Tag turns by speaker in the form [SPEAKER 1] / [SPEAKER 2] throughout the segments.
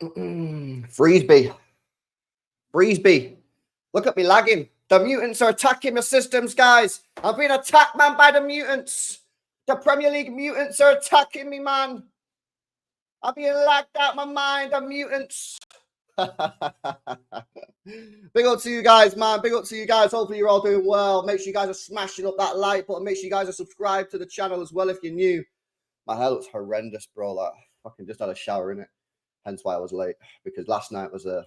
[SPEAKER 1] Freesby. Freesby. Look at me lagging. The mutants are attacking the systems, guys. I'm being attacked, man, by the mutants. The Premier League mutants are attacking me, man. I'm being lagged out my mind. The mutants. Big up to you guys, man. Big up to you guys. Hopefully you're all doing well. Make sure you guys are smashing up that like button. Make sure you guys are subscribed to the channel as well if you're new. My hair looks horrendous, bro. Like, fucking just had a shower in it. Hence why I was late, because last night was a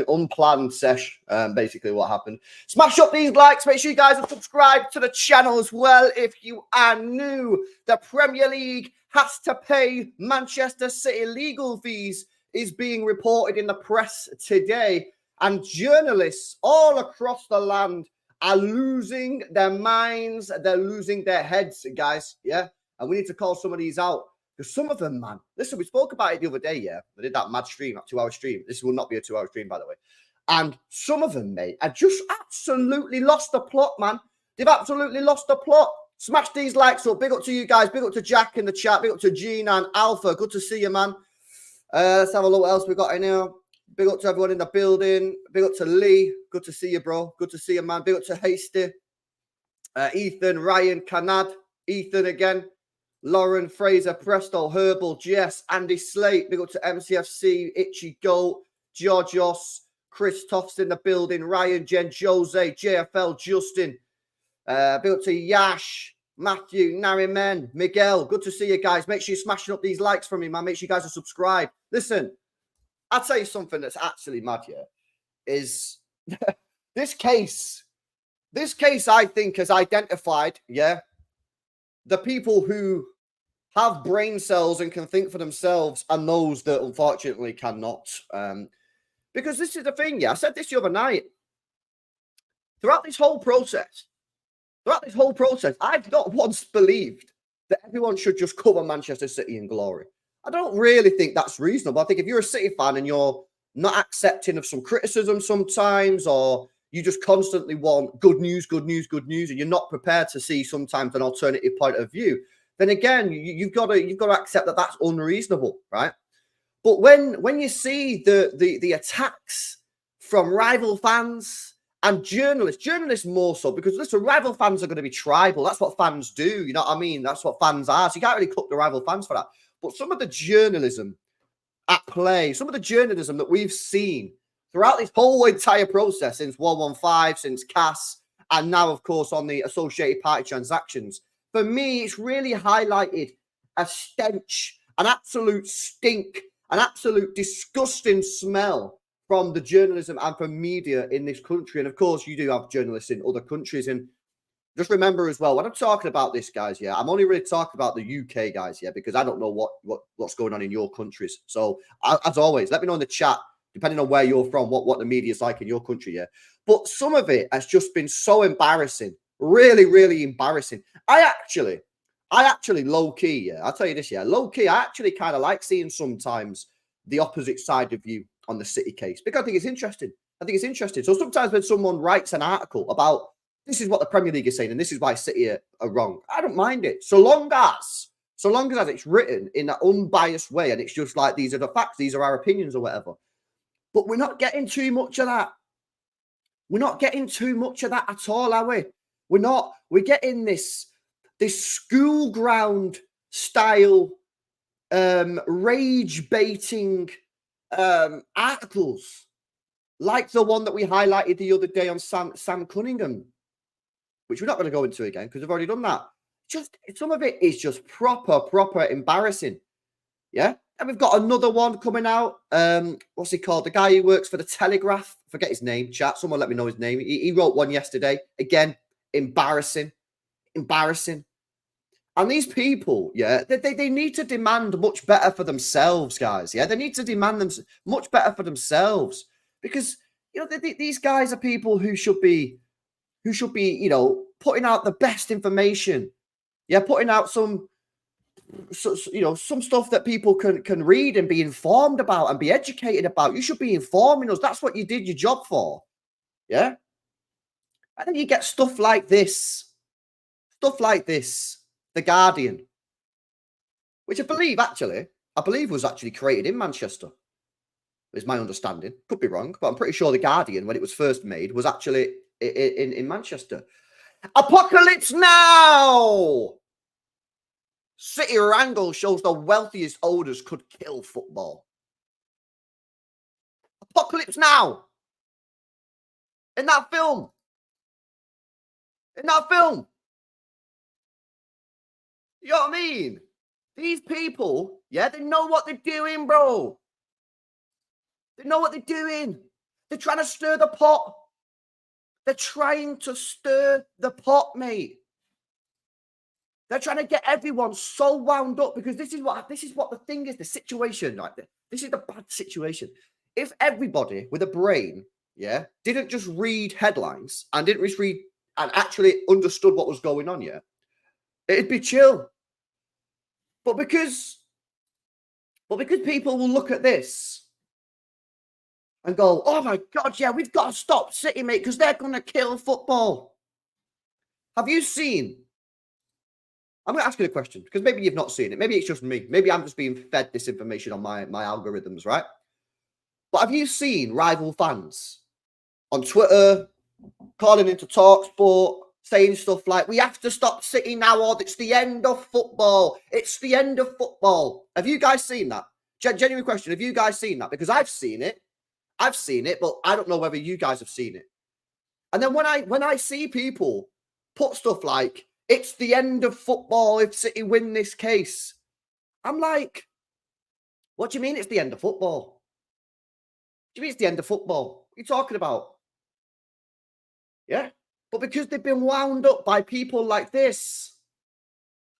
[SPEAKER 1] unplanned sesh. Basically what happened. Smash up these likes. Make sure you guys are subscribed to the channel as well if you are new. The Premier League has to pay Manchester City legal fees is being reported in the press today, and journalists all across the land are losing their minds. They're losing their heads, guys. Yeah, and we need to call some of these out. Because some of them, man, listen, we spoke about it the other day, yeah? I did that mad stream, that 2-hour stream. This will not be a 2-hour stream, by the way. And some of them, mate, have just absolutely lost the plot, man. They've absolutely lost the plot. Smash these likes up. Big up to you guys. Big up to Jack in the chat. Big up to Gene and Alpha. Good to see you, man. Let's have a look what else we got in here. Big up to everyone in the building. Big up to Lee. Good to see you, bro. Good to see you, man. Big up to Hasty. Ethan, Ryan, Kanad. Ethan again. Lauren, Fraser, Presto, Herbal, Jess, Andy Slate, big up to MCFC, Itchy Goat, Georgios, Chris Toffs in the building, Ryan, Jen, Jose, JFL, Justin, big up to Yash, Matthew, Nariman, Miguel. Good to see you guys. Make sure you're smashing up these likes for me, man. Make sure you guys are subscribed. Listen, I'll tell you something that's actually mad here is this case I think has identified, yeah, the people who have brain cells and can think for themselves and those that unfortunately cannot. Because this is the thing, yeah, I said this the other night. Throughout this whole process, I've not once believed that everyone should just cover Manchester City in glory. I don't really think that's reasonable. I think if you're a City fan and you're not accepting of some criticism sometimes, or you just constantly want good news, and you're not prepared to see sometimes an alternative point of view, then again, you've got to accept that that's unreasonable, right? But when you see the attacks from rival fans and journalists more so, because listen, rival fans are going to be tribal. That's what fans do. You know what I mean? That's what fans are. So you can't really cook the rival fans for that. But some of the journalism at play, some of the journalism that we've seen throughout this whole entire process since 115, since CAS, and now, of course, on the associated party transactions, for me, it's really highlighted a stench, an absolute stink, an absolute disgusting smell from the journalism and from media in this country. And, of course, you do have journalists in other countries. And just remember as well, when I'm talking about this, guys, yeah, I'm only really talking about the UK, guys, yeah, because I don't know what's going on in your countries. So, as always, let me know in the chat, depending on where you're from, what the media is like in your country, yeah. But some of it has just been so embarrassing, really, really embarrassing. I actually low-key, yeah, I'll tell you this, yeah, low-key, I actually kind of like seeing sometimes the opposite side of you on the City case, because I think it's interesting. So sometimes when someone writes an article about this is what the Premier League is saying and this is why City are wrong, I don't mind it. So long as it's written in that unbiased way and it's just like, these are the facts, these are our opinions or whatever. But we're not getting too much of that. We're not getting too much of that at all, are we? We're not. We're getting this school ground style rage baiting articles, like the one that we highlighted the other day on Sam Cunningham, which we're not going to go into again because we've already done that. Just some of it is just proper embarrassing. Yeah. And we've got another one coming out. What's he called? The guy who works for the Telegraph. Forget his name, chat. Someone let me know his name. He wrote one yesterday. Again, embarrassing. And these people, yeah, they need to demand much better for themselves, guys. Yeah, they need to demand them much better for themselves, because you know these guys are people who should be, you know, putting out the best information. Yeah, putting out some stuff that people can read and be informed about and be educated about. You should be informing us. That's what you did your job for. Yeah. And then you get stuff like this. The Guardian, which I believe I believe was actually created in Manchester, is my understanding. Could be wrong, but I'm pretty sure The Guardian, when it was first made, was actually in Manchester. Apocalypse Now! City wrangle shows the wealthiest owners could kill football. Apocalypse Now! In that film. In that film. You know what I mean? These people, yeah, they know what they're doing, bro. They know what they're doing. They're trying to stir the pot. They're trying to stir the pot, mate. They're trying to get everyone so wound up because this is what the thing is, the situation. Like this is the bad situation. If everybody with a brain, yeah, didn't just read headlines and didn't just read and actually understood what was going on, yeah, it'd be chill. But because people will look at this and go, oh my God, yeah, we've got to stop City, mate, because they're going to kill football. Have you seen? I'm going to ask you a question because maybe you've not seen it. Maybe it's just me. Maybe I'm just being fed this information on my algorithms, right? But have you seen rival fans on Twitter calling into TalkSport, saying stuff like, we have to stop City now or it's the end of football. It's the end of football. Have you guys seen that? Genuine question. Have you guys seen that? Because I've seen it. I've seen it, but I don't know whether you guys have seen it. And then when I see people put stuff like, it's the end of football if City win this case, I'm like, what do you mean it's the end of football? What do you mean it's the end of football? What are you talking about? Yeah. But because they've been wound up by people like this,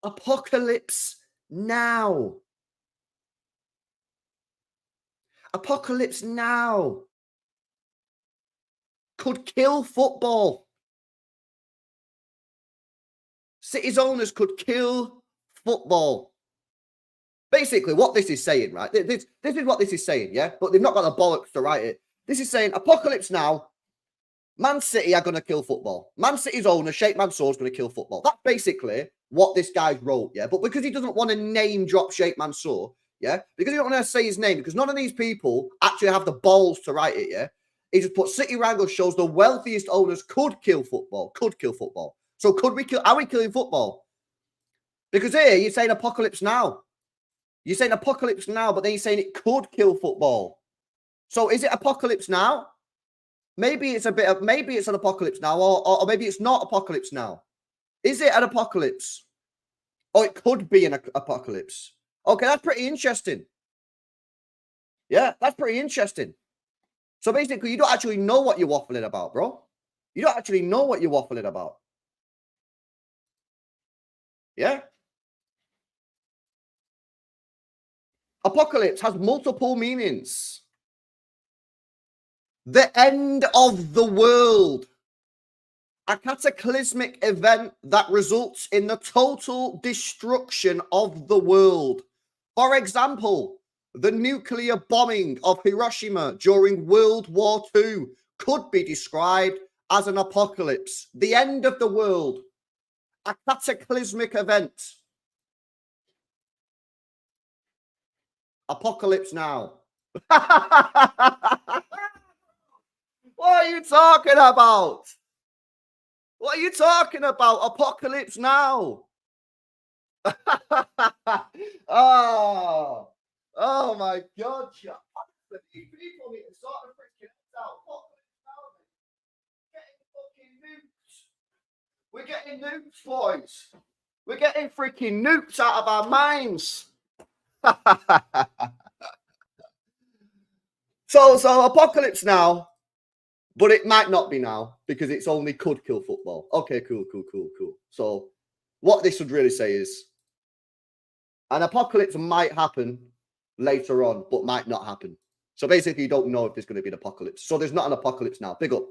[SPEAKER 1] apocalypse now. Apocalypse now could kill football. City's owners could kill football. Basically, what this is saying, right? This is what this is saying, yeah? But they've not got the bollocks to write it. This is saying, apocalypse now, Man City are going to kill football. Man City's owner, Sheikh Mansour, is going to kill football. That's basically what this guy wrote, yeah? But because he doesn't want to name drop Sheikh Mansour, yeah? Because he don't want to say his name, because none of these people actually have the balls to write it, yeah? He just put City wrangle shows the wealthiest owners could kill football. Could kill football. So could we kill? Are we killing football? Because here you're saying apocalypse now. You're saying apocalypse now, but then you're saying it could kill football. So is it apocalypse now? Maybe it's maybe it's an apocalypse now, or maybe it's not apocalypse now. Is it an apocalypse? Or it could be an apocalypse. Okay, that's pretty interesting. Yeah, that's pretty interesting. So basically, you don't actually know what you're waffling about, bro. You don't actually know what you're waffling about. Yeah? Apocalypse has multiple meanings. The end of the world. A cataclysmic event that results in the total destruction of the world. For example, the nuclear bombing of Hiroshima during World War II could be described as an apocalypse. The end of the world. A cataclysmic event. Apocalypse now. What are you talking about? What are you talking about? Apocalypse now. Oh my God. These people need to sort of freaking out. Apocalypse now, mate. We're getting nukes, boys. We're getting freaking nukes out of our minds. So apocalypse now, but it might not be now because it's only could kill football. Okay, cool. So what this would really say is an apocalypse might happen later on, but might not happen. So basically, you don't know if there's going to be an apocalypse. So there's not an apocalypse now. Big up.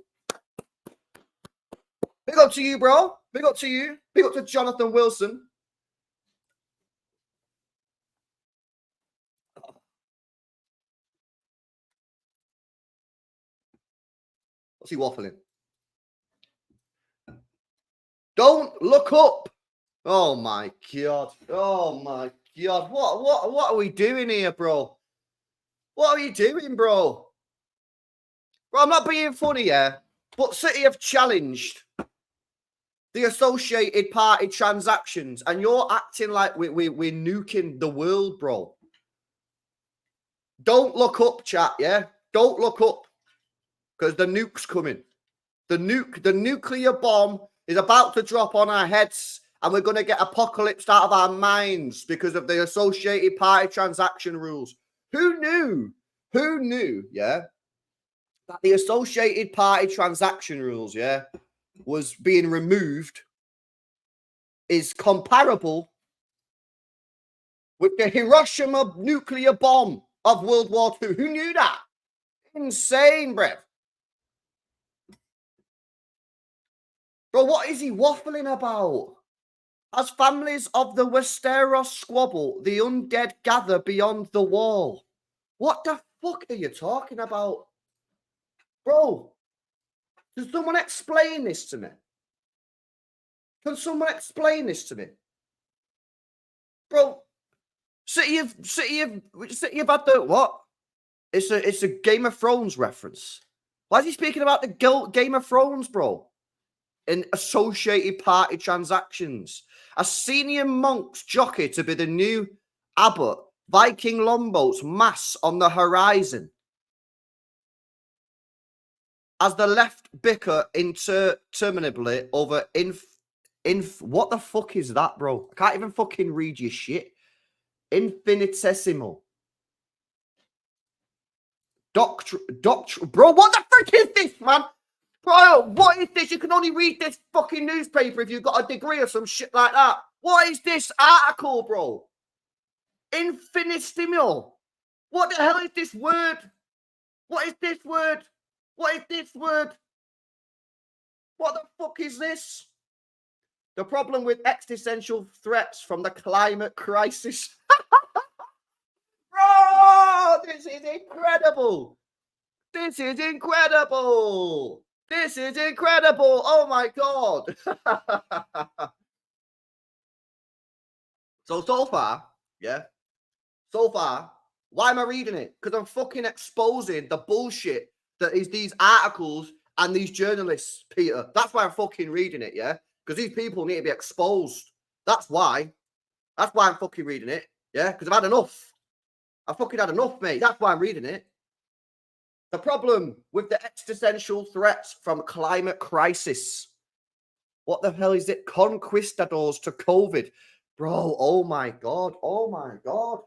[SPEAKER 1] Big up to you, bro. Big up to you. Big up to Jonathan Wilson. What's he waffling? Don't look up. Oh my God. Oh my God, what are we doing here, bro? What are you doing, bro? Bro, I'm not being funny here, but City have challenged the associated party transactions, and you're acting like we're nuking the world, bro. Don't look up, chat, yeah? Don't look up, because the nuke's coming. The nuclear bomb is about to drop on our heads, and we're going to get apocalypsed out of our minds because of the associated party transaction rules. Who knew? Who knew, yeah, that the associated party transaction rules, yeah, was being removed is comparable with the Hiroshima nuclear bomb of World War II. Who knew that? Insane, bruv. Bro, what is he waffling about? As families of the Westeros squabble, the undead gather beyond the wall. What the fuck are you talking about? Bro, can someone explain this to me? Can someone explain this to me? Bro, City have had the what? It's a Game of Thrones reference. Why is he speaking about the Game of Thrones, bro? In associated party transactions. A senior monk's jockey to be the new abbot. Viking longboats mass on the horizon. As the left bicker interminably over what the fuck is that, bro? I can't even fucking read your shit. Infinitesimal. Doctor, bro, what the frick is this, man? Bro, what is this? You can only read this fucking newspaper if you've got a degree or some shit like that. What is this article, bro? Infinitesimal. What the hell is this word? What is this word? What is this word? What the fuck is this? The problem with existential threats from the climate crisis. Bro, this is incredible. This is incredible. This is incredible. Oh my God. So far, yeah. So far, why am I reading it? Because I'm fucking exposing the bullshit that is these articles and these journalists, Peter. That's why I'm fucking reading it, yeah? Because these people need to be exposed. That's why. That's why I'm fucking reading it, yeah? Because I've had enough. I fucking had enough, mate. That's why I'm reading it. The problem with the existential threats from climate crisis. What the hell is it? Conquistadors to COVID. Bro, oh my God. Oh my God.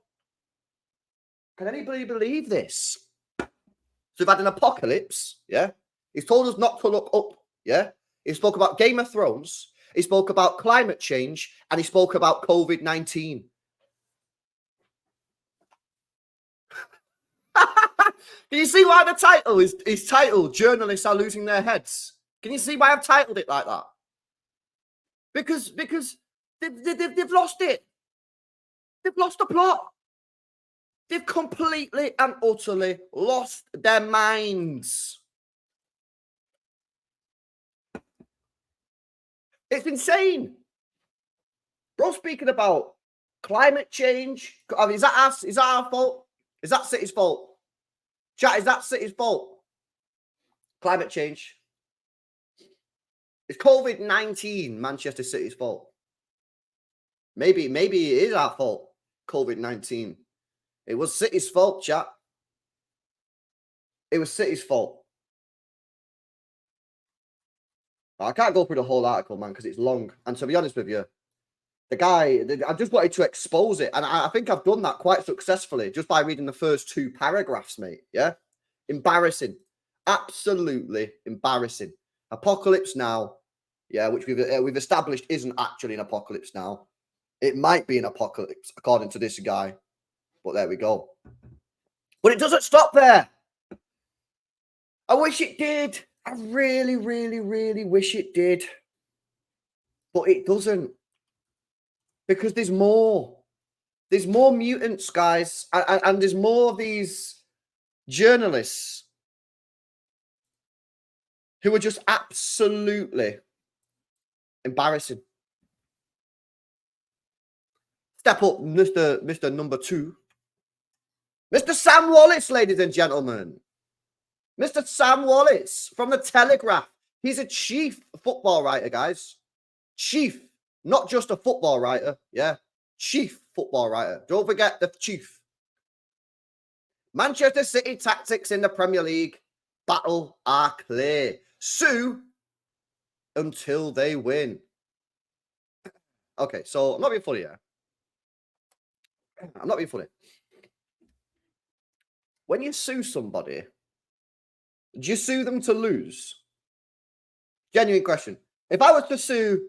[SPEAKER 1] Can anybody believe this? So we've had an apocalypse, yeah? He's told us not to look up, yeah? He spoke about Game of Thrones. He spoke about climate change. And he spoke about COVID-19. Can you see why the title is titled Journalists Are Losing Their Heads? Can you see why I've titled it like that? Because they've lost it. They've lost the plot. They've completely and utterly lost their minds. It's insane. Bro, speaking about climate change, I mean, is that us? Is that our fault? Is that City's fault? Chat, is that City's fault? Climate change. Is COVID-19 Manchester City's fault? Maybe it is our fault, COVID-19. It was City's fault, chat. It was City's fault. I can't go through the whole article, man, because it's long. And to be honest with you, the guy, I just wanted to expose it. And I think I've done that quite successfully just by reading the first 2 paragraphs, mate. Yeah? Embarrassing. Absolutely embarrassing. Apocalypse Now. Yeah, which we've established isn't actually an apocalypse now. It might be an apocalypse, according to this guy. But there we go. But it doesn't stop there. I wish it did. I really, really, really wish it did. But it doesn't. Because there's more. There's more mutants, guys. And there's more of these journalists who are just absolutely embarrassing. Step up, Mr. Number 2. Mr. Sam Wallace, ladies and gentlemen. Mr. Sam Wallace from the Telegraph. He's a chief football writer, guys. Chief, not just a football writer. Yeah, chief football writer. Don't forget the chief. Manchester City tactics in the Premier League battle are clear. Sue until they win. Okay, so I'm not being funny here. I'm not being funny. When you sue somebody, do you sue them to lose? Genuine question. If I was to sue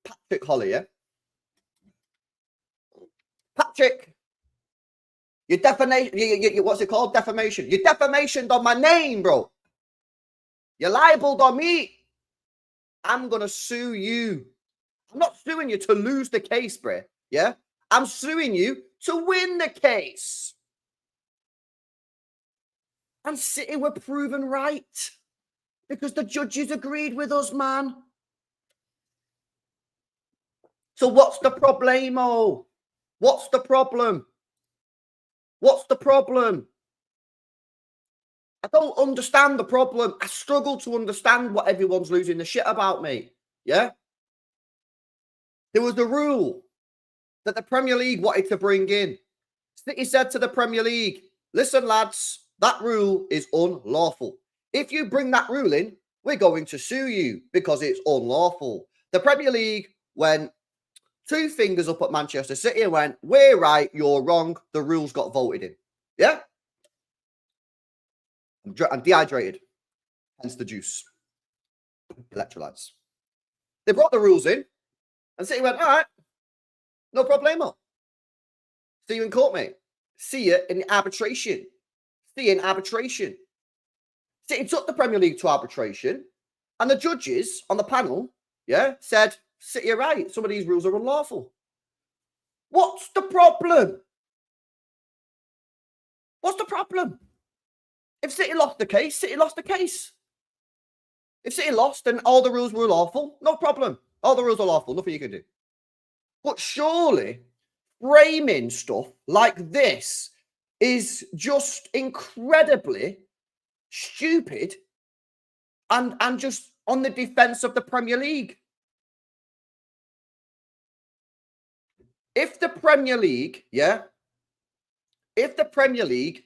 [SPEAKER 1] Patrick Holly, yeah? Patrick, you defamation, you what's it called? Defamation. You defamationed on my name, bro. You libeled on me. I'm gonna sue you. I'm not suing you to lose the case, bro. Yeah? I'm suing you to win the case. And City were proven right. Because the judges agreed with us, man. So what's the problemo? What's the problem? What's the problem? I don't understand the problem. I struggle to understand what everyone's losing the shit about, mate. Yeah? There was a rule that the Premier League wanted to bring in. City said to the Premier League, listen, lads, that rule is unlawful. If you bring that rule in, we're going to sue you because it's unlawful. The Premier League went 2 fingers up at Manchester City and went, we're right, you're wrong. The rules got voted in. Yeah? I'm dehydrated. Hence the juice. Electrolytes. They brought the rules in and City went, all right, no problemo. See you in court, mate. See you in arbitration. See you in arbitration. City took the Premier League to arbitration and the judges on the panel, yeah, said, City are right. Some of these rules are unlawful. What's the problem? What's the problem? If City lost the case, City lost the case. If City lost and all the rules were lawful, no problem. All the rules are lawful. Nothing you can do. But surely framing stuff like this is just incredibly stupid and just on the defense of the Premier League. If the Premier League, yeah, if the Premier League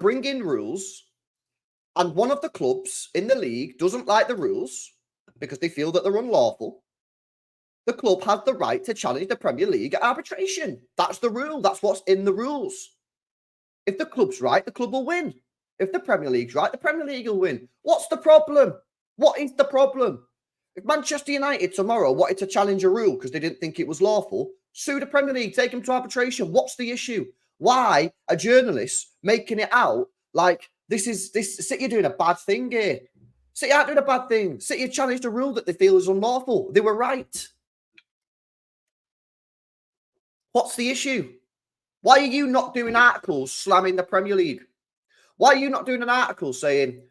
[SPEAKER 1] bring in rules and one of the clubs in the league doesn't like the rules because they feel that they're unlawful, the club has the right to challenge the Premier League at arbitration. That's the rule. That's what's in the rules. If the club's right, the club will win. If the Premier League's right, the Premier League will win. What's the problem? What is the problem? If Manchester United tomorrow wanted to challenge a rule because they didn't think it was lawful, sue the Premier League, take them to arbitration. What's the issue? Why are journalists making it out like City are doing a bad thing here? City aren't doing a bad thing. City have challenged a rule that they feel is unlawful. They were right. What's the issue? Why are you not doing articles slamming the Premier League? Why are you not doing an article saying,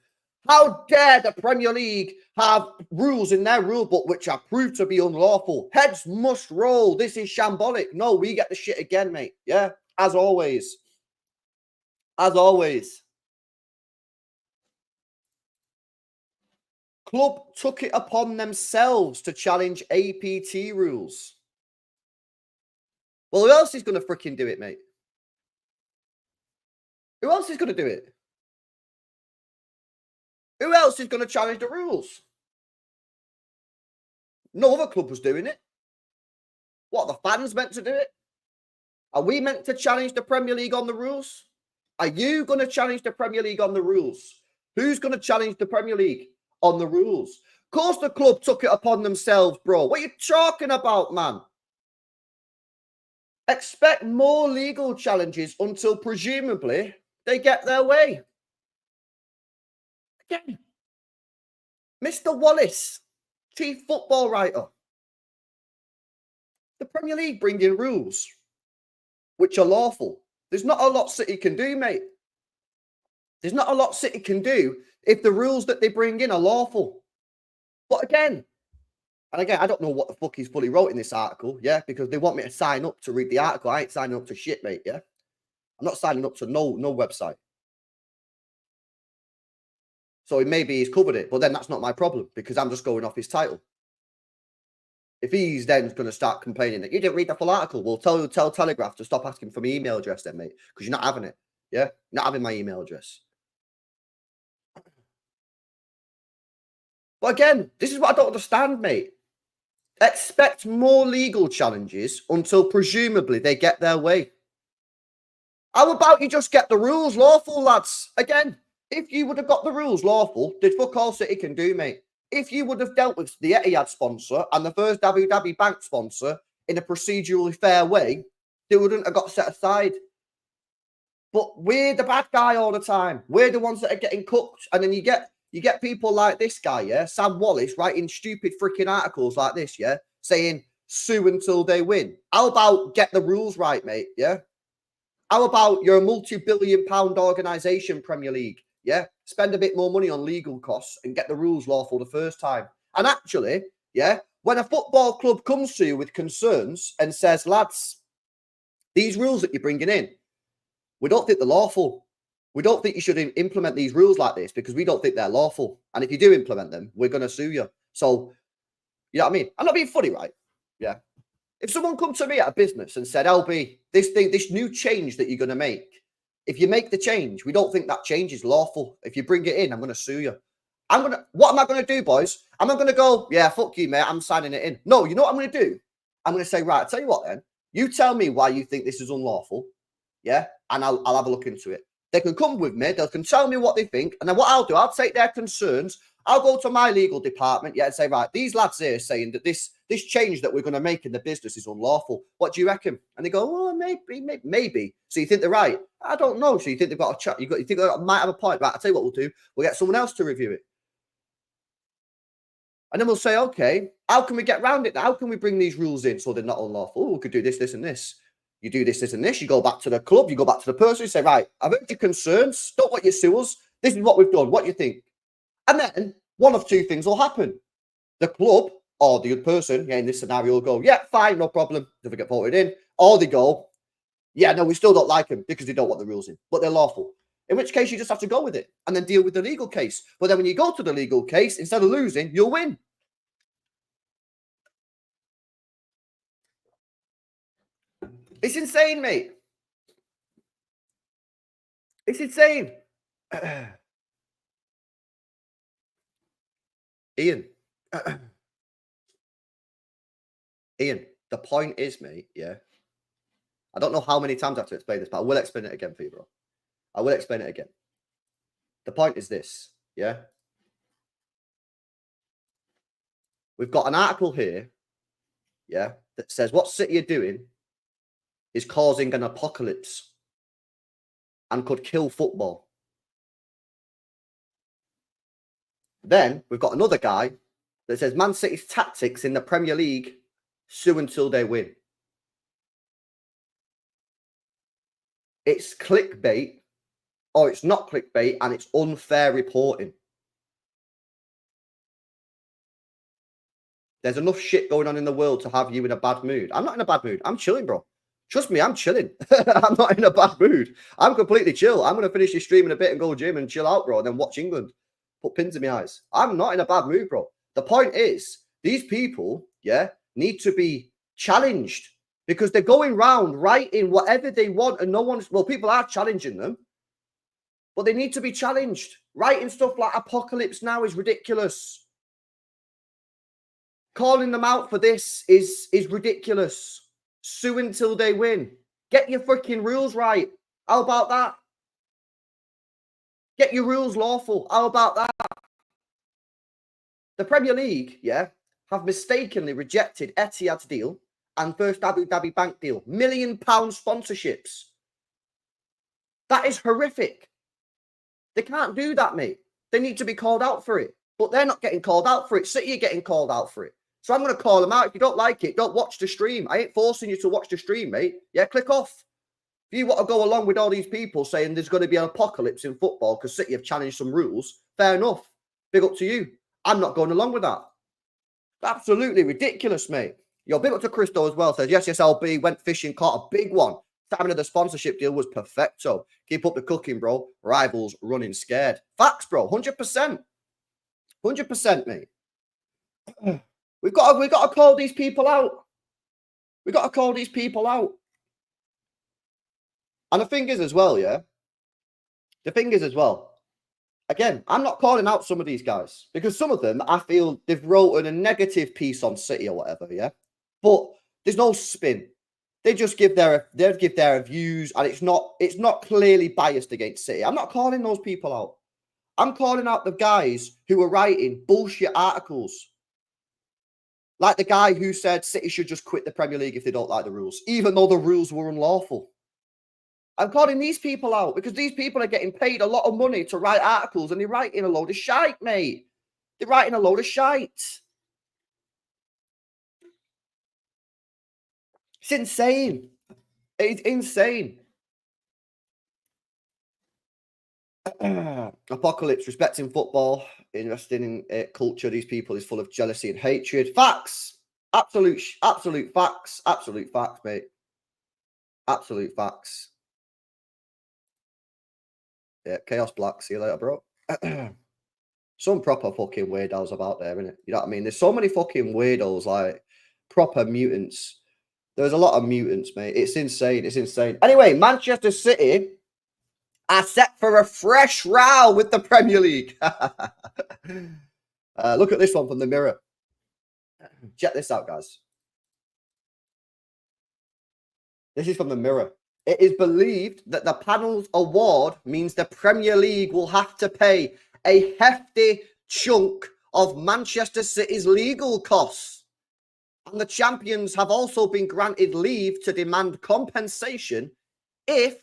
[SPEAKER 1] how dare the Premier League have rules in their rule book which are proved to be unlawful? Heads must roll. This is shambolic. No, we get the shit again, mate. Yeah, as always. As always. Club took it upon themselves to challenge APT rules. Well, who else is going to freaking do it, mate? Who else is going to do it? Who else is going to challenge the rules? No other club was doing it. What, the fans meant to do it? Are we meant to challenge the Premier League on the rules? Are you going to challenge the Premier League on the rules? Who's going to challenge the Premier League on the rules? Of course the club took it upon themselves, bro. What are you talking about, man? Expect more legal challenges until presumably they get their way. Again, Mr. Wallace, chief football writer. The Premier League bring in rules which are lawful. There's not a lot City can do, mate. There's not a lot City can do if the rules that they bring in are lawful. But again, And again, I don't know what the fuck he's fully wrote in this article, yeah, because they want me to sign up to read the article. I ain't signing up to shit, mate, yeah. I'm not signing up to no website. So maybe he's covered it, but then that's not my problem because I'm just going off his title. If he's then going to start complaining that you didn't read the full article, well, tell Telegraph to stop asking for my email address then, mate, because you're not having it. Yeah, you're not having my email address. But again, this is what I don't understand, mate. Expect more legal challenges until presumably they get their way. How about you just get the rules lawful, lads? Again, if you would have got the rules lawful, did fuck all City can do, mate. If you would have dealt with the Etihad sponsor and the first Abu Dhabi bank sponsor in a procedurally fair way, they wouldn't have got set aside. But we're the bad guy all the time. We're the ones that are getting cooked. And then you get people like this guy, yeah, Sam Wallace, writing stupid freaking articles like this, yeah, saying sue until they win. How about get the rules right, mate? Yeah. How about you're a multi-billion-pound organisation, Premier League? Yeah, spend a bit more money on legal costs and get the rules lawful the first time. And actually, yeah, when a football club comes to you with concerns and says, lads, these rules that you're bringing in, we don't think they're lawful. We don't think you should implement these rules like this because we don't think they're lawful. And if you do implement them, we're going to sue you. So, you know what I mean? I'm not being funny, right? Yeah. If someone come to me at a business and said, LB, this new change that you're going to make, if you make the change, we don't think that change is lawful. If you bring it in, I'm going to sue you. What am I going to do, boys? I'm not going to go, yeah, fuck you, mate, I'm signing it in. No, you know what I'm going to do? I'm going to say, right, I'll tell you what then. You tell me why you think this is unlawful, yeah? And I'll have a look into it. They can come with me, they can tell me what they think, and then what I'll do, I'll take their concerns, I'll go to my legal department, yeah, and say, right, these lads here are saying that this change that we're going to make in the business is unlawful. What do you reckon? And they go, well, maybe. So you think they're right? I don't know. So you think they've got a chat? You think they might have a point? Right, I'll tell you what we'll do. We'll get someone else to review it. And then we'll say, okay, how can we get around it? How can we bring these rules in so they're not unlawful? Oh, we could do this, this, and this. You do this, this, and this. You go back to the club. You go back to the person. You say, right, I've heard your concerns. Don't want you sue us. This is what we've done. What do you think? And then one of two things will happen. The club or the other person, yeah, in this scenario, will go, yeah, fine, no problem. Never get voted in. Or they go, yeah, no, we still don't like them because they don't want the rules in, but they're lawful. In which case, you just have to go with it and then deal with the legal case. But then when you go to the legal case, instead of losing, you'll win. It's insane, mate. It's insane. Ian. Ian, the point is, mate, yeah. I don't know how many times I have to explain this, but I will explain it again for you, bro. I will explain it again. The point is this, yeah. We've got an article here, yeah, that says what City are doing is causing an apocalypse and could kill football. Then we've got another guy that says Man City's tactics in the Premier League, sue until they win. It's clickbait, or it's not clickbait, and it's unfair reporting. There's enough shit going on in the world to have you in a bad mood. I'm not in a bad mood. I'm chilling, bro. Trust me, I'm chilling. I'm not in a bad mood. I'm completely chill. I'm going to finish this stream in a bit and go gym and chill out, bro, and then watch England. Put pins in my eyes. I'm not in a bad mood, bro. The point is, these people, yeah, need to be challenged because they're going round writing whatever they want and no one's, well, people are challenging them, but they need to be challenged. Writing stuff like apocalypse now is ridiculous. Calling them out for this is ridiculous. Sue until they win. Get your freaking rules right. How about that? Get your rules lawful. How about that? The Premier League, yeah, have mistakenly rejected Etihad's deal and First Abu Dhabi Bank deal. £1 million sponsorships. That is horrific. They can't do that, mate. They need to be called out for it. But they're not getting called out for it. City are getting called out for it. So I'm going to call them out. If you don't like it, don't watch the stream. I ain't forcing you to watch the stream, mate. Yeah, click off. If you want to go along with all these people saying there's going to be an apocalypse in football because City have challenged some rules, fair enough. Big up to you. I'm not going along with that. Absolutely ridiculous, mate. Yo, big up to Christo as well. Says, yes, LB, went fishing, caught a big one. Timing of the sponsorship deal was perfecto. Keep up the cooking, bro. Rivals running scared. Facts, bro. 100%. 100%, mate. We've got to call these people out. We've got to call these people out. And the thing is as well, yeah? The thing is as well, again, I'm not calling out some of these guys because some of them, I feel they've written a negative piece on City or whatever, yeah? But there's no spin. They just give their views, and it's not clearly biased against City. I'm not calling those people out. I'm calling out the guys who are writing bullshit articles. Like the guy who said City should just quit the Premier League if they don't like the rules, even though the rules were unlawful. I'm calling these people out because these people are getting paid a lot of money to write articles, and they're writing a load of shite, mate. They're writing a load of shite. It's insane. It's insane. Apocalypse, respecting football, investing in culture. These people is full of jealousy and hatred. Facts. Absolute facts. Absolute facts, mate. Absolute facts. Yeah, Chaos Black. See you later, bro. Some proper fucking weirdos about there, innit? You know what I mean? There's so many fucking weirdos, like proper mutants. There's a lot of mutants, mate. It's insane. It's insane. Anyway, Manchester City are set for a fresh row with the Premier League. Look at this one from the Mirror. Check this out, guys. This is from the Mirror. It is believed that the panel's award means the Premier League will have to pay a hefty chunk of Manchester City's legal costs. And the champions have also been granted leave to demand compensation if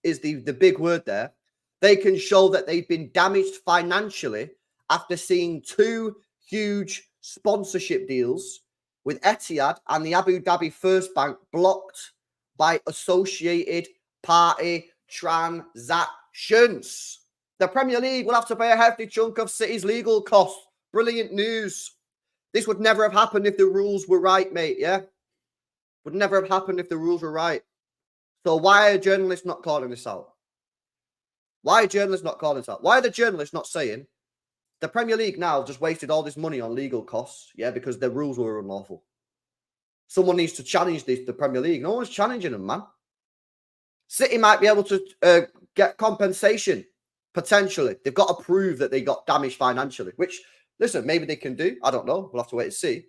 [SPEAKER 1] is the big word there, they can show that they've been damaged financially after seeing two huge sponsorship deals with Etihad and the Abu Dhabi First Bank blocked by associated party transactions. The Premier League will have to pay a hefty chunk of City's legal costs. Brilliant news. This would never have happened if the rules were right, mate, yeah? Would never have happened if the rules were right. So why are journalists not calling this out? Why are journalists not calling this out? Why are the journalists not saying the Premier League now just wasted all this money on legal costs, yeah, because the rules were unlawful? Someone needs to challenge the Premier League. No one's challenging them, man. City might be able to get compensation, potentially. They've got to prove that they got damaged financially, which, listen, maybe they can do. I don't know. We'll have to wait and see.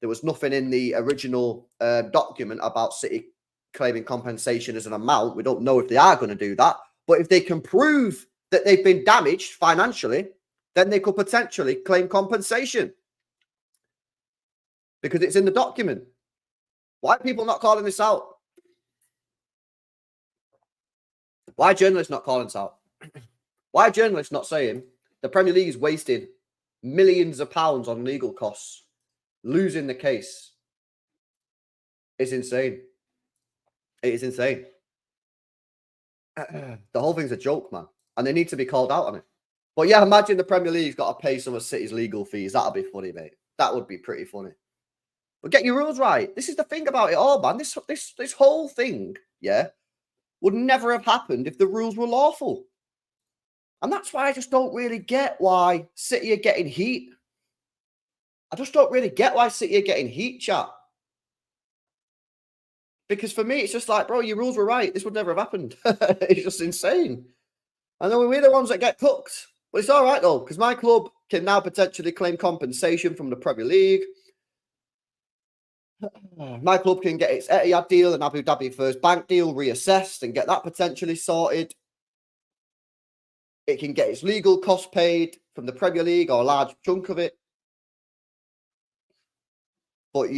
[SPEAKER 1] There was nothing in the original document about City claiming compensation as an amount. We don't know if they are going to do that. But if they can prove that they've been damaged financially, then they could potentially claim compensation. Because it's in the document. Why are people not calling this out? Why are journalists not calling this out? Why are journalists not saying the Premier League has wasted millions of pounds on legal costs, losing the case? It's insane. It is insane. The whole thing's a joke, man. And they need to be called out on it. But yeah, imagine the Premier League's got to pay some of City's legal fees. That'll be funny, mate. That would be pretty funny. But get your rules right. This is the thing about it all, man. This whole thing, yeah, would never have happened if the rules were lawful. And that's why I just don't really get why City are getting heat. I just don't really get why City are getting heat, chat. Because for me, it's just like, bro, your rules were right. This would never have happened. It's just insane. And then we're the ones that get cooked. But it's all right, though, because my club can now potentially claim compensation from the Premier League. My club can get its Etihad deal and Abu Dhabi First Bank deal reassessed and get that potentially sorted. It can get its legal costs paid from the Premier League or a large chunk of it. But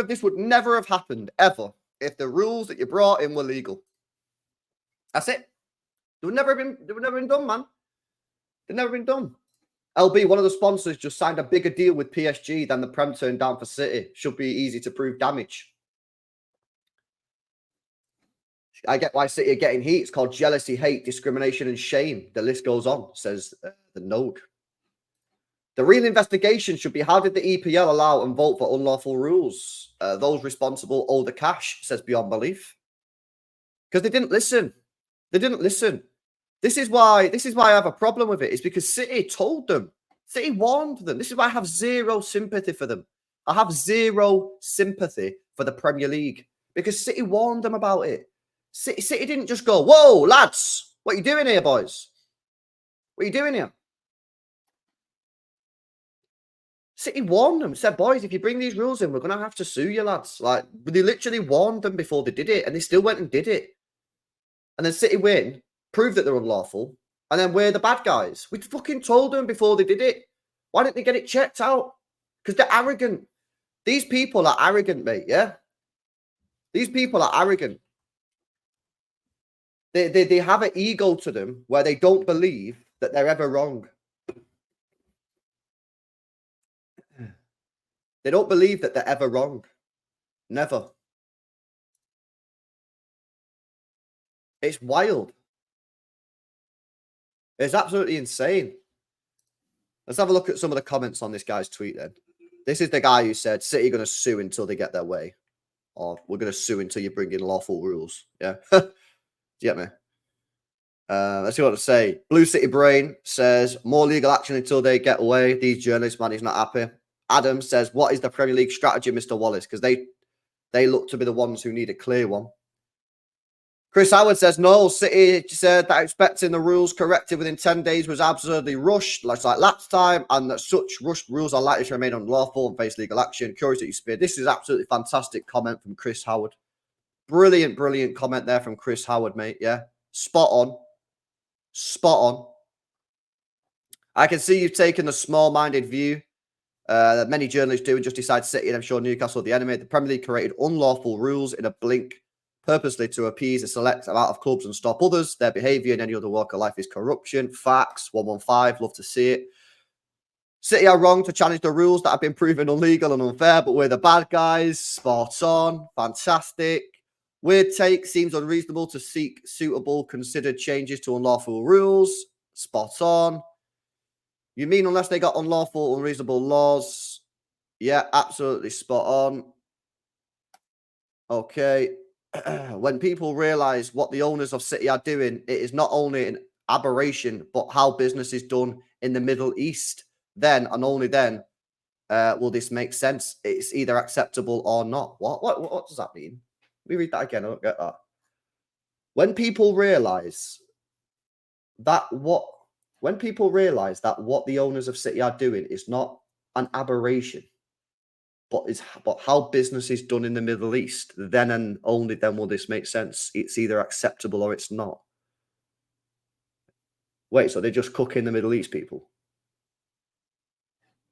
[SPEAKER 1] this would never have happened, ever, if the rules that you brought in were legal. That's it. They would never have been done, man. They've never been done. LB, one of the sponsors, just signed a bigger deal with PSG than the Prem turned down for City. Should be easy to prove damage. I get why City are getting heat. It's called jealousy, hate, discrimination, and shame. The list goes on, says the Node. The real investigation should be, how did the EPL allow and vote for unlawful rules? Those responsible owe the cash, says Beyond Belief. Because they didn't listen. They didn't listen. This is why I have a problem with it. It's because City told them. City warned them. This is why I have zero sympathy for them. I have zero sympathy for the Premier League because City warned them about it. City didn't just go, whoa, lads, what are you doing here, boys? What are you doing here? City warned them, said, boys, if you bring these rules in, we're going to have to sue you, lads. Like, they literally warned them before they did it, and they still went and did it. And then City win, prove that they're unlawful, and then we're the bad guys. We fucking told them before they did it. Why didn't they get it checked out? Because they're arrogant. These people are arrogant, mate, yeah? These people are arrogant. They have an ego to them where they don't believe that they're ever wrong. They don't believe that they're ever wrong. Never. It's wild. It's absolutely insane. Let's have a look at some of the comments on this guy's tweet then. This is the guy who said, City are going to sue until they get their way. Or we're going to sue until you bring in lawful rules. Yeah. Do you get me? Let's see what to say. Blue City Brain says, more legal action until they get away. These journalists, man, he's not happy. Adam says, what is the Premier League strategy, Mr. Wallace? Because they look to be the ones who need a clear one. Chris Howard says, no, City said that expecting the rules corrected within 10 days was absurdly rushed, like last time, and that such rushed rules are likely to remain unlawful and face legal action. Curious that you speared. This is absolutely fantastic comment from Chris Howard. Brilliant, brilliant comment there from Chris Howard, mate. Yeah, spot on. Spot on. I can see you've taken the small-minded view that many journalists do and just decide City and I'm sure Newcastle are the enemy. The Premier League created unlawful rules in a blink, purposely to appease a select amount of clubs and stop others. Their behaviour in any other walk of life is corruption. Facts, 115, love to see it. City are wrong to challenge the rules that have been proven illegal and unfair, but we're the bad guys. Spot on. Fantastic. Weird take. Seems unreasonable to seek suitable, considered changes to unlawful rules. Spot on. You mean unless they got unlawful, unreasonable laws? Yeah, absolutely spot on. Okay. When people realise what the owners of City are doing, it is not only an aberration, but how business is done in the Middle East. Then, and only then, will this make sense? It's either acceptable or not. What does that mean? Let me read that again. I don't get that. When people realise that what the owners of City are doing is not an aberration, but how business is done in the Middle East, then and only then will this make sense. It's either acceptable or it's not. Wait, so they just cook in the Middle East, people?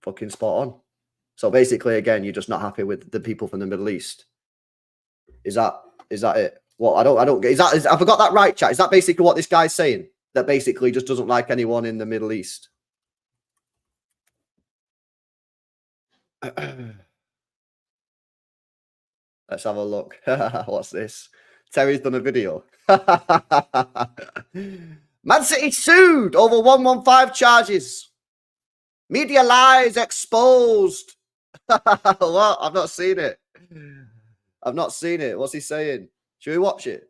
[SPEAKER 1] Fucking spot on. So basically, again, you're just not happy with the people from the Middle East. Is that it? Well, I don't get. I forgot that right, chat? Is that basically what this guy's saying? That basically just doesn't like anyone in the Middle East? Let's have a look. What's this? Terry's done a video. Man City sued over 115 charges. Media lies exposed. What? I've not seen it. I've not seen it. What's he saying? Should we watch it?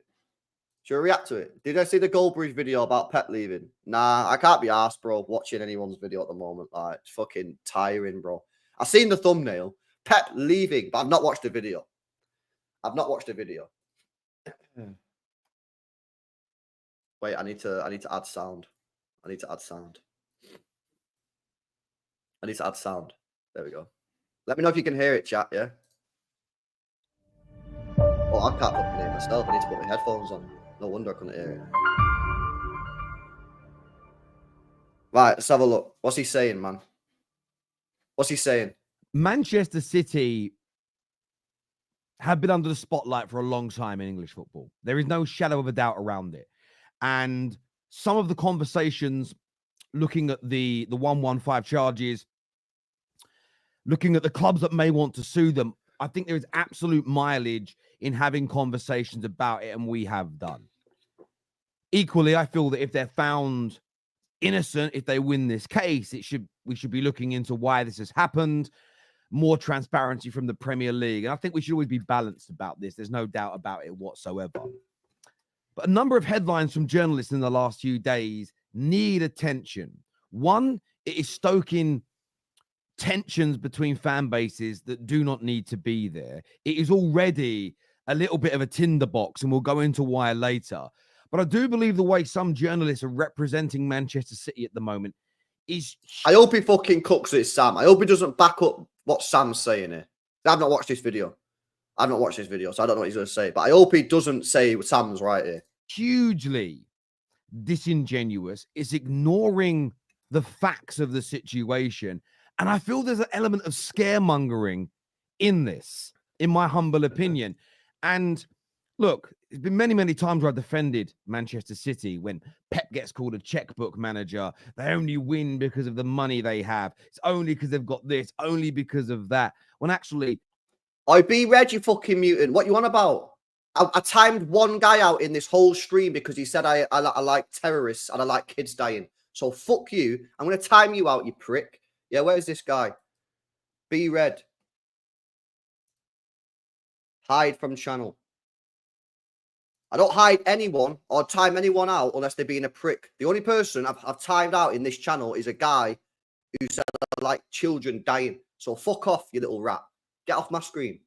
[SPEAKER 1] Should we react to it? Did I see the Goldbridge video about Pep leaving? Nah, I can't be arsed, bro, watching anyone's video at the moment. Like, it's fucking tiring, bro. I've seen the thumbnail. Pep leaving, but I've not watched the video. I've not watched the video. Wait, I need to add sound. I need to add sound. There we go. Let me know if you can hear it, chat, yeah? Oh, I can't fucking hear it myself. I need to put my headphones on. No wonder I couldn't hear it. Right, let's have a look. What's he saying, man? What's he saying?
[SPEAKER 2] Manchester City have been under the spotlight for a long time in English football. There is no shadow of a doubt around it. And some of the conversations, looking at the 115 charges, looking at the clubs that may want to sue them, I think there is absolute mileage in having conversations about it, and we have done. Equally, I feel that if they're found innocent, if they win this case, we should be looking into why this has happened, more transparency from the Premier League. And I think we should always be balanced about this. There's no doubt about it whatsoever. But a number of headlines from journalists in the last few days need attention. One, it is stoking tensions between fan bases that do not need to be there. It is already a little bit of a tinderbox, and we'll go into why later. But I do believe the way some journalists are representing Manchester City at the moment is...
[SPEAKER 1] I hope he fucking cooks it, Sam. I hope he doesn't back up what Sam's saying here. I've not watched this video. So I don't know what he's going to say. But I hope he doesn't say Sam's right here.
[SPEAKER 2] Hugely disingenuous. It's ignoring the facts of the situation. And I feel there's an element of scaremongering in this, in my humble opinion. And look, it's been many, many times where I've defended Manchester City when Pep gets called a checkbook manager. They only win because of the money they have. It's only because they've got this, only because of that. When actually...
[SPEAKER 1] I be red, you fucking mutant. What you on about? I timed one guy out in this whole stream because he said I like terrorists and I like kids dying. So fuck you. I'm going to time you out, you prick. Yeah, where's this guy? Be red. Hide from channel. I don't hide anyone or time anyone out unless they're being a prick. The only person I've timed out in this channel is a guy who said I like children dying. So fuck off, you little rat. Get off my screen.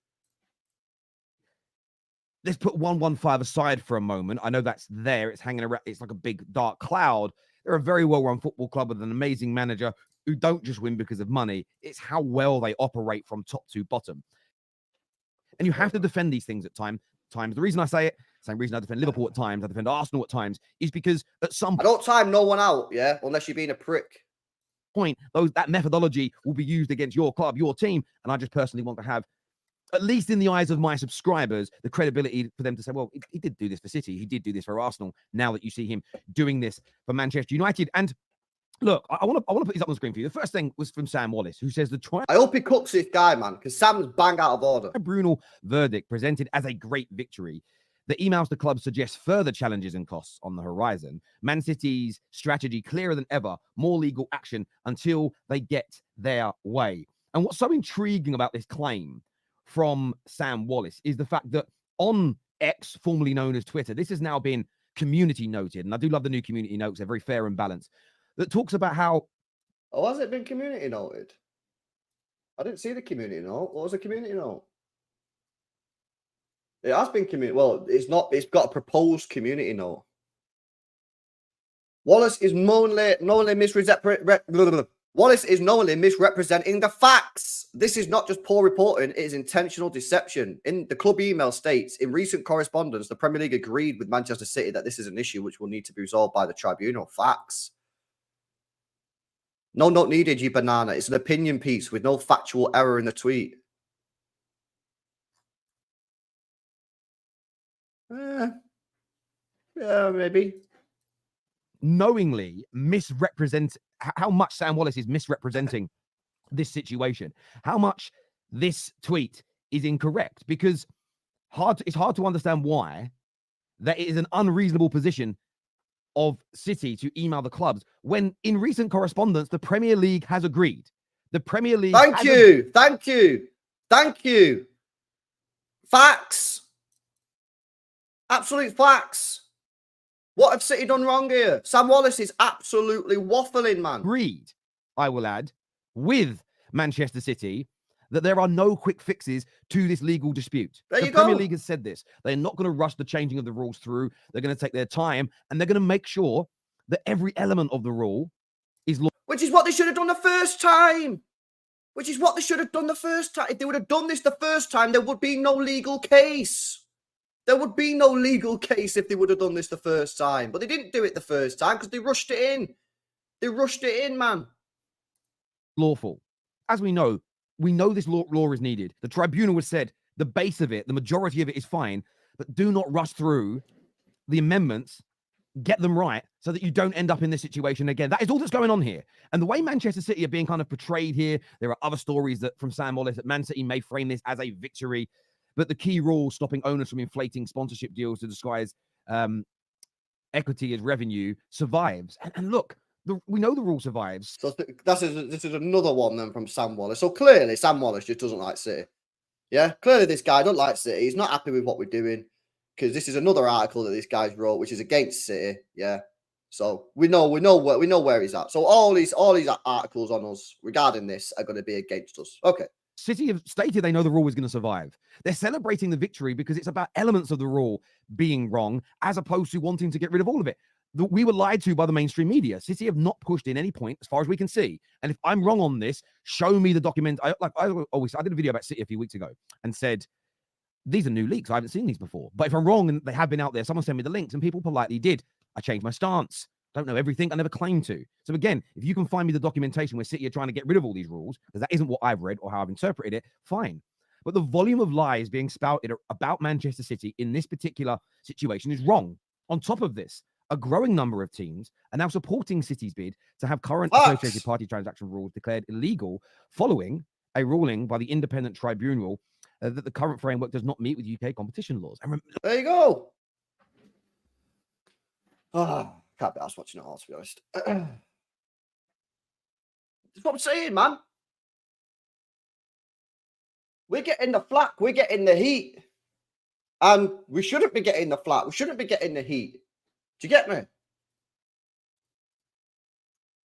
[SPEAKER 2] Let's put 115 aside for a moment. I know that's there. It's hanging around. It's like a big dark cloud. They're a very well-run football club with an amazing manager who don't just win because of money. It's how well they operate from top to bottom. And you have to defend these things at times. The reason I say it, same reason I defend Liverpool at times, I defend Arsenal at times, is because at some point...
[SPEAKER 1] I don't time no one out, yeah, unless you're being a prick.
[SPEAKER 2] Point, that methodology will be used against your club, your team. And I just personally want to have, at least in the eyes of my subscribers, the credibility for them to say, well, he did do this for City. He did do this for Arsenal. Now that you see him doing this for Manchester United. And look, I want to put these up on the screen for you. The first thing was from Sam Wallace, who says
[SPEAKER 1] I hope he cooks this guy, man, because Sam's bang out of order.
[SPEAKER 2] Tribunal verdict presented as a great victory. The emails to clubs suggest further challenges and costs on the horizon. Man City's strategy clearer than ever, more legal action until they get their way. And what's so intriguing about this claim from Sam Wallace is the fact that on X, formerly known as Twitter, this has now been community noted. And I do love the new community notes. They're very fair and balanced. That talks about how...
[SPEAKER 1] Oh, has it been community noted? I didn't see the community note. What was the community note? It has been community. Well, it's not. It's got a proposed community note. Wallace is knowingly misrepresenting the facts. This is not just poor reporting, it is intentional deception. In the club email states, in recent correspondence, the Premier League agreed with Manchester City that this is an issue which will need to be resolved by the tribunal. Facts. No note needed, you banana. It's an opinion piece with no factual error in the tweet. Yeah, maybe.
[SPEAKER 2] Knowingly misrepresent how much Sam Wallace is misrepresenting this situation, how much this tweet is incorrect, because it's hard to understand why that it is an unreasonable position of City to email the clubs when in recent correspondence the Premier League has agreed. The Premier League.
[SPEAKER 1] Thank you. Facts. Absolute facts. What have City done wrong here? Sam Wallace is absolutely waffling, man.
[SPEAKER 2] Agreed, I will add, with Manchester City, that there are no quick fixes to this legal dispute. The Premier League has said this. They're not going to rush the changing of the rules through. They're going to take their time, and they're going to make sure that every element of the rule is law.
[SPEAKER 1] Which is what they should have done the first time. If they would have done this the first time, there would be no legal case. There would be no legal case if they would have done this the first time. But they didn't do it the first time because they rushed it in. They rushed it in, man.
[SPEAKER 2] Lawful. As we know this law is needed. The tribunal has said the base of it, the majority of it is fine, but do not rush through the amendments. Get them right so that you don't end up in this situation again. That is all that's going on here. And the way Manchester City are being kind of portrayed here, there are other stories that from Sam Wallace that Man City may frame this as a victory. But the key rule stopping owners from inflating sponsorship deals to disguise equity as revenue survives. And look, we know the rule survives.
[SPEAKER 1] So this is another one then from Sam Wallace. So clearly Sam Wallace just doesn't like City. Yeah, clearly this guy doesn't like City. He's not happy with what we're doing, because this is another article that this guy's wrote, which is against City. Yeah, so we know where he's at. So all these articles on us regarding this are going to be against us. Okay.
[SPEAKER 2] City have stated they know the rule is going to survive. They're celebrating the victory because it's about elements of the rule being wrong, as opposed to wanting to get rid of all of it. We were lied to by the mainstream media. City have not pushed in any point as far as we can see. And if I'm wrong on this, show me the document. I did a video about City a few weeks ago and said, these are new leaks. I haven't seen these before. But if I'm wrong and they have been out there, someone sent me the links and people politely did. I changed my stance. Don't know everything. I never claimed to. So again, if you can find me the documentation where City are trying to get rid of all these rules, because that isn't what I've read or how I've interpreted it, fine. But the volume of lies being spouted about Manchester City in this particular situation is wrong. On top of this, a growing number of teams are now supporting City's bid to have current associated party transaction rules declared illegal following a ruling by the independent tribunal that the current framework does not meet with UK competition laws. And
[SPEAKER 1] there you go. Can't be asked watching it all, to be honest. That's what I'm saying, man. We're getting the flack. We're getting the heat. And we shouldn't be getting the flack. We shouldn't be getting the heat. Do you get me?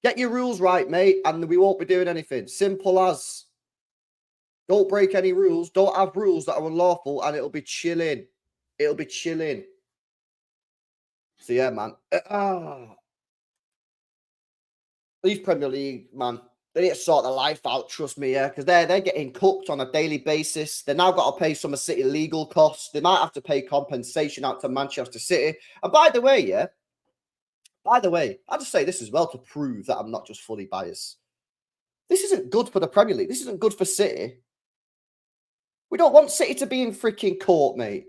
[SPEAKER 1] Get your rules right, mate, and we won't be doing anything. Simple as. Don't break any rules. Don't have rules that are unlawful, and it'll be chilling. It'll be chilling. So, yeah, man. These Premier League, man, they need to sort their life out, trust me, yeah, because they're getting cooked on a daily basis. They've now got to pay some of City legal costs. They might have to pay compensation out to Manchester City. And by the way, I'll just say this as well to prove that I'm not just fully biased. This isn't good for the Premier League. This isn't good for City. We don't want City to be in freaking court, mate.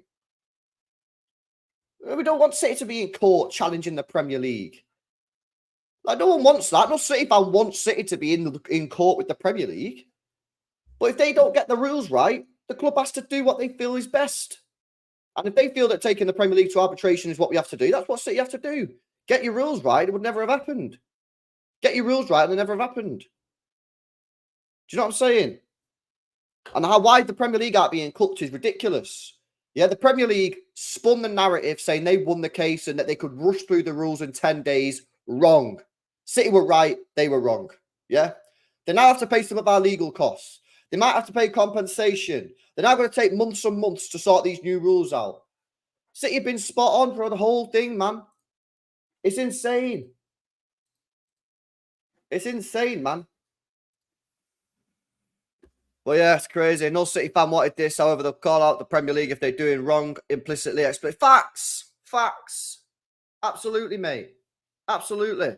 [SPEAKER 1] We don't want City to be in court challenging the Premier League. Like, no one wants that. No City fan wants City to be in court with the Premier League. But if they don't get the rules right, the club has to do what they feel is best. And if they feel that taking the Premier League to arbitration is what we have to do, that's what City have to do. Get your rules right, it would never have happened. Get your rules right, and it never have happened. Do you know what I'm saying? And how wide the Premier League are being cooked is ridiculous. Yeah, the Premier League spun the narrative saying they won the case and that they could rush through the rules in 10 days. Wrong. City were right, they were wrong. Yeah? They now have to pay some of our legal costs. They might have to pay compensation. They're now going to take months and months to sort these new rules out. City have been spot on for the whole thing, man. It's insane. It's insane, man. Well, yeah, it's crazy. No City fan wanted this. However, they'll call out the Premier League if they're doing wrong implicitly. Facts. Facts. Absolutely, mate. Absolutely.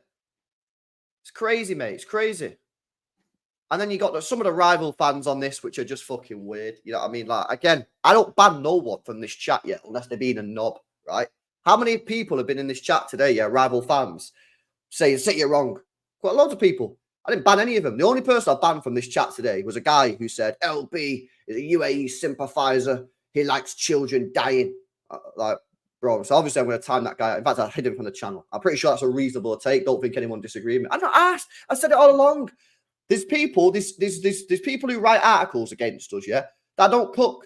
[SPEAKER 1] It's crazy, mate. It's crazy. And then you got some of the rival fans on this, which are just fucking weird. You know what I mean? Like, again, I don't ban no one from this chat yet, unless they're being a knob, right? How many people have been in this chat today, yeah, rival fans, saying City are wrong? Quite loads of people. I didn't ban any of them. The only person I banned from this chat today was a guy who said LB is a UAE sympathizer. He likes children dying. Like, bro, so obviously I'm going to time that guy. In fact, I hid him from the channel. I'm pretty sure that's a reasonable take. Don't think anyone disagrees with me. I'm not asked. I said it all along. There's people, there's people who write articles against us, yeah, that don't cook.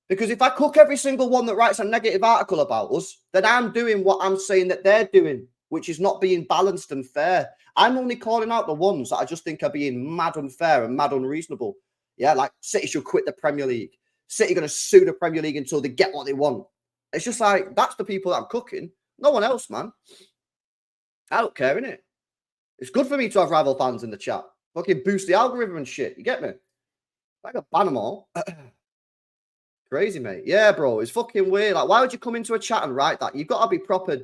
[SPEAKER 1] Because if I cook every single one that writes a negative article about us, then I'm doing what I'm saying that they're doing, which is not being balanced and fair. I'm only calling out the ones that I just think are being mad unfair and mad unreasonable. Yeah, like City should quit the Premier League. City going to sue the Premier League until they get what they want. It's just like, that's the people that I'm cooking. No one else, man. I don't care, innit? It's good for me to have rival fans in the chat. Fucking boost the algorithm and shit. You get me? I can ban them all. Crazy, mate. Yeah, bro. It's fucking weird. Like, why would you come into a chat and write that? You've got to be proper.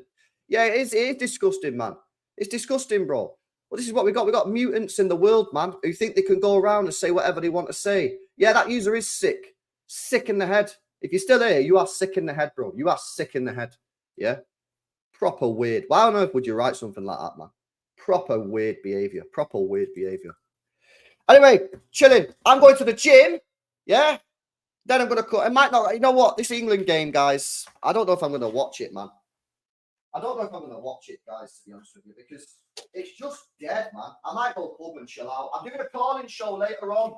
[SPEAKER 1] Yeah, it is disgusting, man. It's disgusting, bro. Well, this is what we got. We got mutants in the world, man, who think they can go around and say whatever they want to say. Yeah, that user is sick. Sick in the head. If you're still here, you are sick in the head, bro. You are sick in the head. Yeah? Proper weird. Why on earth would you write something like that, man? Proper weird behavior. Proper weird behavior. Anyway, chilling. I'm going to the gym. Yeah? Then I'm going to cut. I might not. You know what? This England game, guys, I don't know if I'm going to watch it, man. I don't know if I'm going to watch it, guys, to be honest with you, because it's just dead, man. I might go pub and chill out. I'm doing a calling show later on.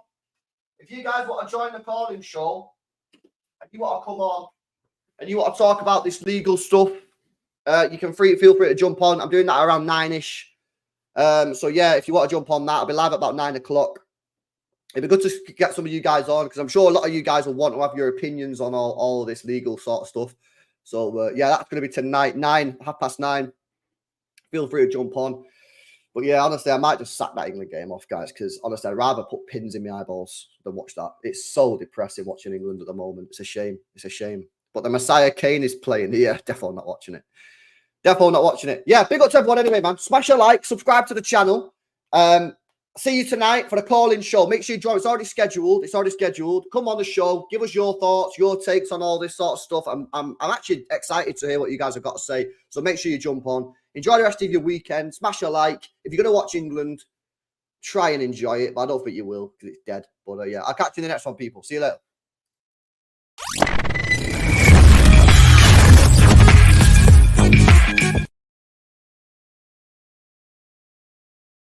[SPEAKER 1] If you guys want to join the calling show, and you want to come on, and you want to talk about this legal stuff, you can feel free to jump on. I'm doing that around 9ish. So yeah, if you want to jump on that, I'll be live at about 9 o'clock. It'd be good to get some of you guys on, because I'm sure a lot of you guys will want to have your opinions on all of this legal sort of stuff. So yeah, that's going to be tonight, 9:30. Feel free to jump on. But yeah, honestly, I might just sack that England game off, guys, because honestly, I'd rather put pins in my eyeballs than watch that. It's so depressing watching England at the moment. It's a shame. It's a shame. But the Messiah Kane is playing. Yeah, definitely not watching it. Definitely not watching it. Yeah, big up to everyone anyway, man. Smash a like, subscribe to the channel. See you tonight for the call-in show. Make sure you join. It's already scheduled. It's already scheduled. Come on the show. Give us your thoughts, your takes on all this sort of stuff. I'm actually excited to hear what you guys have got to say. So make sure you jump on. Enjoy the rest of your weekend. Smash a like. If you're going to watch England, try and enjoy it. But I don't think you will, because it's dead. But yeah, I'll catch you in the next one, people. See you later.